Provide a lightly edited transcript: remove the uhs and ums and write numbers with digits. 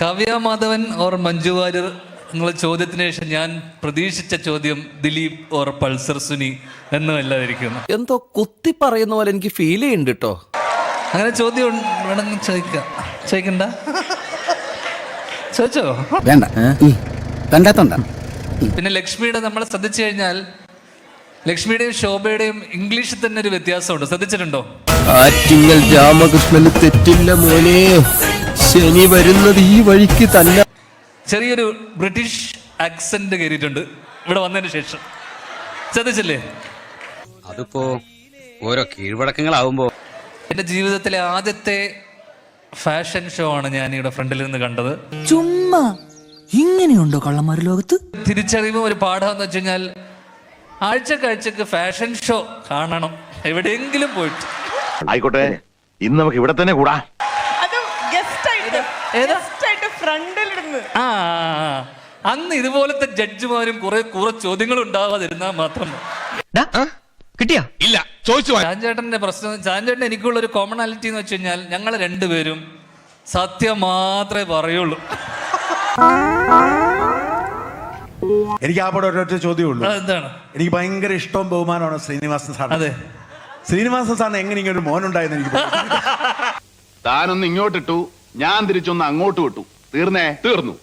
Kavya Madhavan or Manju Warrier എന്നുള്ള ചോദ്യത്തിന് ശേഷം ഞാൻ പ്രതീക്ഷിച്ച ചോദ്യം ദിലീപ് ഓർ പൾസർ സുനി എന്നല്ലാതിരിക്കുന്നു. എന്തോ കുത്തി പറയുന്ന പോലെ എനിക്ക് ഫീൽ ചെയ്യുന്നുണ്ട് കേട്ടോ. അങ്ങനെ ചോദ്യം വേണമെങ്കിൽ ചോദിക്കണ്ട, ചോദിച്ചോ വേണ്ട കണ്ടാത്തോണ്ട. പിന്നെ ലക്ഷ്മിയുടെ നമ്മൾ ശ്രദ്ധിച്ചു കഴിഞ്ഞാൽ ലക്ഷ്മിയുടെയും ശോഭയുടെയും ഇംഗ്ലീഷിൽ തന്നെ ഒരു വ്യത്യാസമുണ്ട്, ശ്രദ്ധിച്ചിട്ടുണ്ടോ? ആറ്റിങ്ങൽ രാമകൃഷ്ണന് തെറ്റില്ല മോനെ, ശനി വരുന്നത് ഈ വഴിക്ക് തന്നെ. ചെറിയൊരു ബ്രിട്ടീഷ് ആക്സെന്റ് കയറിയിട്ടുണ്ട് ഇവിടെ വന്നതിന് ശേഷം, ശ്രദ്ധിച്ചില്ലേ? അതിപ്പോ ഓരോ കീഴ്വഴക്കങ്ങളാവുമ്പോ. എൻ്റെ ജീവിതത്തിലെ ആദ്യത്തെ ഫാഷൻ ഷോ ആണ് ഞാൻ ഇവിടെ ഫ്രണ്ടിൽ നിന്ന് കണ്ടത്. ചുമ്മാ ഇങ്ങനെയുണ്ടോ കള്ളന്മാര് ലോകത്ത്? തിരിച്ചറിയുമ്പോൾ ഒരു പാഠമെന്ന് വെച്ച് കഴിഞ്ഞാൽ ആഴ്ചക്കാഴ്ചക്ക് ഫാഷൻ ഷോ കാണണം, എവിടെയെങ്കിലും പോയിട്ട്. ആയിക്കോട്ടെ, ഇന്ന് നമുക്ക് ഇവിടെ തന്നെ കൂടാ. അന്ന് ഇതുപോലത്തെ ജഡ്ജിമാരും കുറെ ചോദ്യങ്ങളും ഉണ്ടാവാതിരുന്നാൽ മാത്രം. കിട്ടിയാ ഇല്ല ചോദിച്ചു. ചാൻചേട്ടന്റെ പ്രശ്നം, ചാൻചേട്ടൻ എനിക്കുള്ള ഒരു കോമണാലിറ്റി എന്ന് വെച്ച് കഴിഞ്ഞാൽ ഞങ്ങൾ രണ്ടുപേരും സത്യം മാത്രമേ പറയുള്ളൂ. എനിക്ക് ആ പടം ഒരൊറ്റ ചോദ്യമേ ഉള്ളൂ. എന്താണ്? എനിക്ക് ഭയങ്കര ഇഷ്ടവും ബഹുമാനമാണ് ശ്രീനിവാസൻ സാർ. അതെ, ശ്രീനിവാസൻ സാറിന് എങ്ങനെ ഇങ്ങനെ ഒരു മോനുണ്ടായെന്ന് എനിക്ക്. താനൊന്ന് ഇങ്ങോട്ടിട്ടു, ഞാൻ തിരിച്ചൊന്ന് അങ്ങോട്ട് വിട്ടു, തീർന്നു.